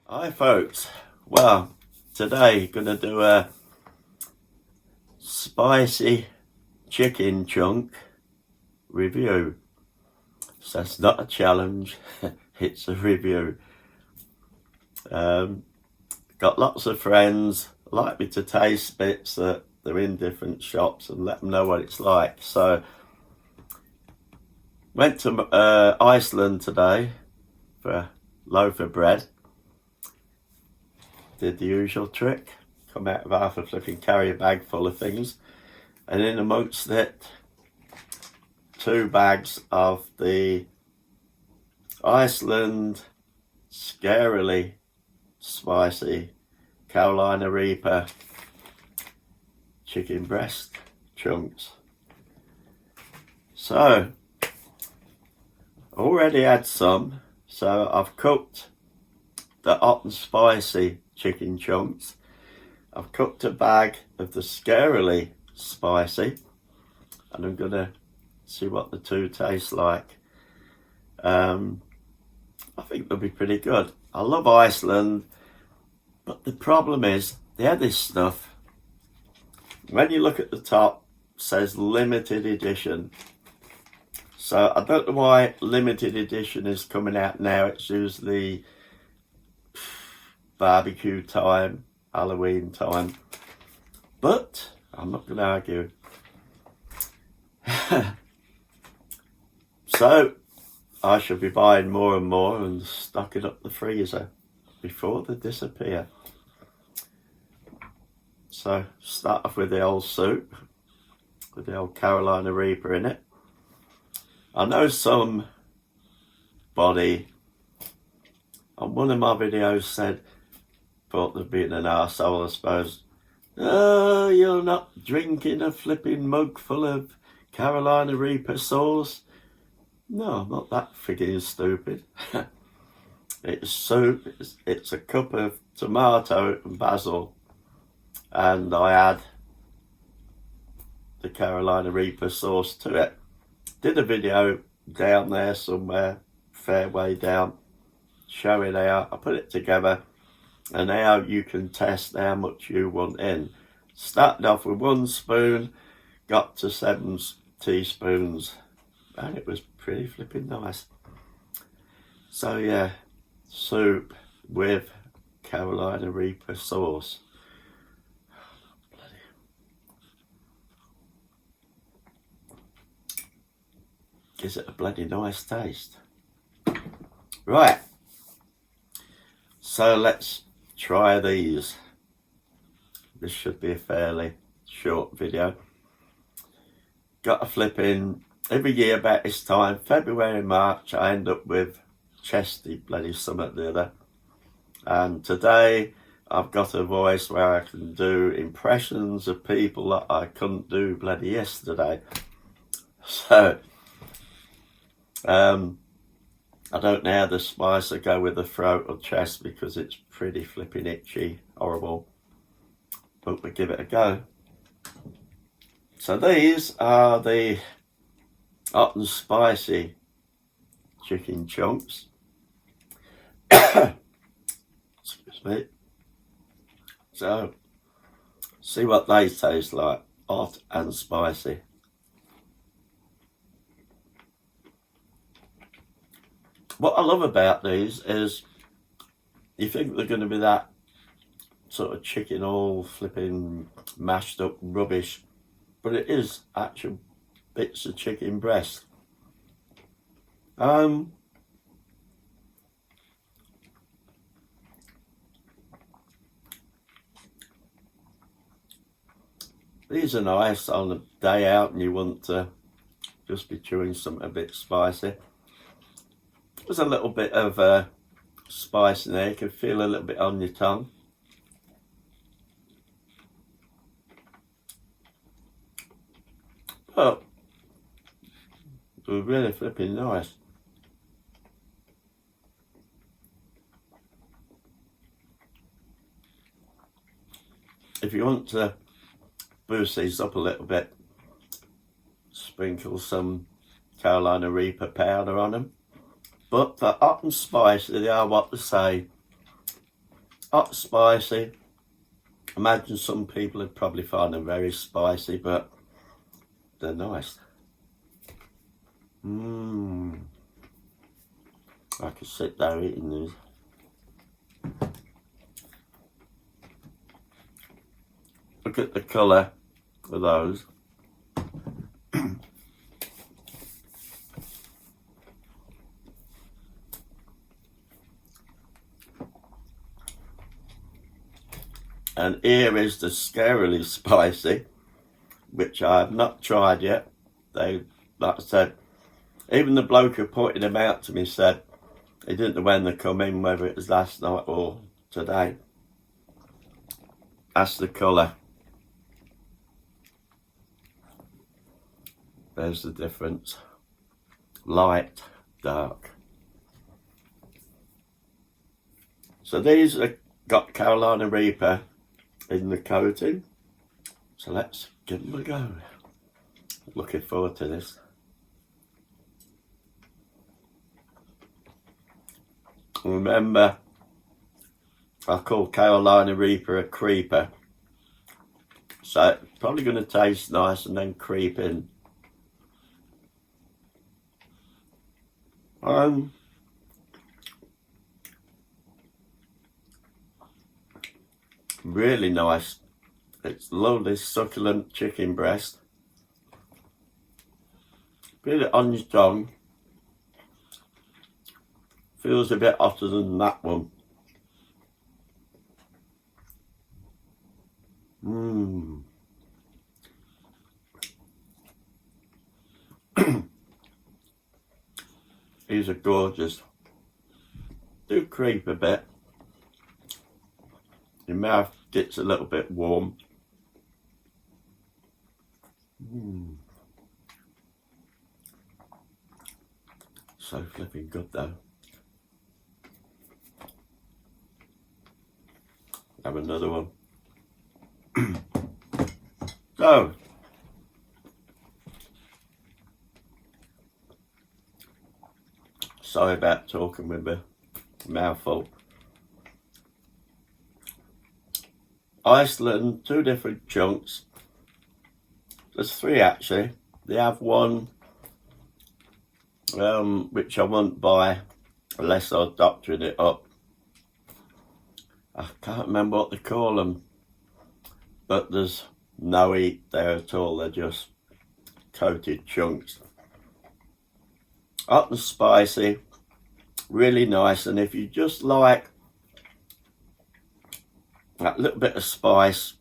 Hi folks, well today gonna do a spicy chicken chunk review. So it's not a challenge, it's a review. Got lots of friends like me to taste bits that they're in different shops and let them know what it's like. So went to Iceland today for a loaf of bread. Did the usual trick, come out with half a flipping carrier bag full of things, and in amongst it 2 bags of the Iceland Scarily spicy Carolina Reaper chicken breast chunks. So already had some, so I've cooked the hot and spicy chicken chunks. I've cooked a bag of the Scarily spicy, and I'm gonna see what the two taste like. I think they'll be pretty good. I love Iceland, but the problem is they have this stuff. When you look at the top, it says limited edition. So I don't know why limited edition is coming out now. It's usually barbecue time, Halloween time, but I'm not going to argue. So I should be buying more and more and stocking up the freezer before they disappear. So start off with the old soup with the old Carolina Reaper in it. I know somebody on one of my videos said, thought they'd been an arsehole, I suppose. Oh, you're not drinking a flipping mug full of Carolina Reaper sauce. No, I'm not that frigging stupid. It's soup, it's a cup of tomato and basil, and I add the Carolina Reaper sauce to it. Did a video down there somewhere, fair way down, showing how I put it together and how you can test how much you want in. Started off with 1 spoon, got to 7 teaspoons, and it was pretty flipping nice. So yeah, soup with Carolina Reaper sauce. Gives it a bloody nice taste. Right, so let's try these. This should be a fairly short video. Got a flipping, every year about this time, February, March, I end up with chesty bloody something the other. And today I've got a voice where I can do impressions of people that I couldn't do bloody yesterday. So I don't know how the spice will go with the throat or chest because it's pretty flipping itchy, horrible. But we'll give it a go. So these are the hot and spicy chicken chunks. Excuse me. So, see what they taste like, hot and spicy. What I love about these is you think they're going to be that sort of chicken all flipping mashed up rubbish, but it is actual bits of chicken breast. These are nice on a day out and you want to just be chewing something a bit spicy. There's a little bit of spice in there, you can feel a little bit on your tongue. But they're really flipping nice. If you want to boost these up a little bit, sprinkle some Carolina Reaper powder on them. But for hot and spicy, they are what they say. Hot, spicy. Imagine some people would probably find them very spicy, but they're nice. I could sit there eating these. Look at the colour of those. And here is the Scarily spicy, which I have not tried yet. Like I said, even the bloke who pointed them out to me said he didn't know when they come in, whether it was last night or today. That's the colour. There's the difference. Light, dark. So these are got Carolina Reaper in the coating. So let's give them a go. Looking forward to this. Remember, I call Carolina Reaper a creeper. So it's probably going to taste nice and then creep in. Really nice. It's lovely succulent chicken breast. Feel it on your tongue. Feels a bit hotter than that one. These are gorgeous. Do creep a bit. Your mouth gets a little bit warm. So flipping good though. Have another one. So, sorry about talking with my mouth full. Iceland, 2 different chunks. There's 3 actually. They have one which I won't buy unless I'm doctoring it up. I can't remember what they call them, but there's no heat there at all. They're just coated chunks. Hot and spicy, really nice. And if you just like that little bit of spice,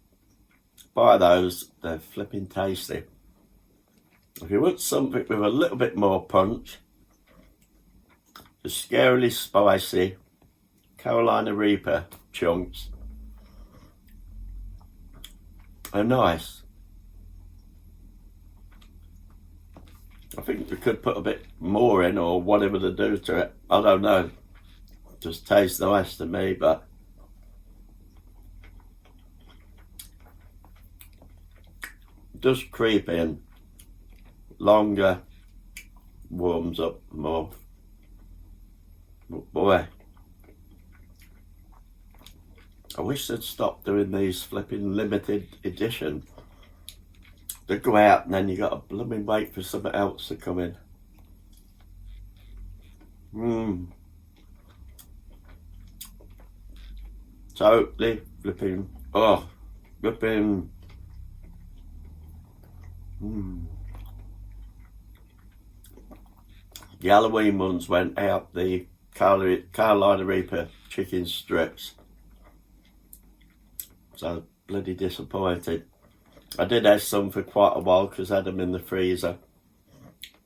buy those. They're flipping tasty. If you want something with a little bit more punch, the Scarily spicy Carolina Reaper chunks are nice. I think we could put a bit more in or whatever to do to it. I don't know. It just tastes nice to me, but does creep in longer, warms up more. But boy, I wish they'd stop doing these flipping limited edition. They go out and then you got to blooming wait for something else to come in. Totally flipping, flipping. The Halloween ones went out, the Carolina Reaper chicken strips. So bloody disappointed. I did have some for quite a while because I had them in the freezer.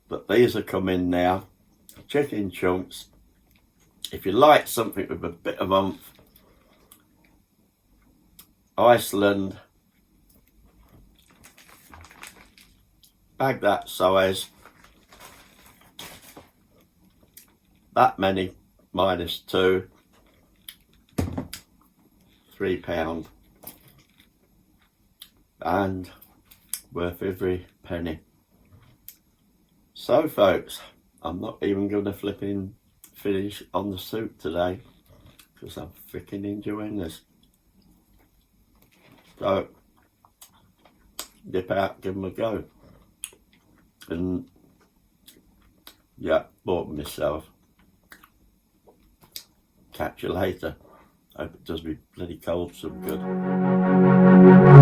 But these are coming now. Chicken chunks. If you like something with a bit of oomph, Iceland, bag that size. That many minus 2, £3. And worth every penny. So folks, I'm not even going to finish on the soup today. because I'm freaking enjoying this. So, dip out, give them a go. And yeah, bought myself. Catch you later. Hope it does me bloody cold some good.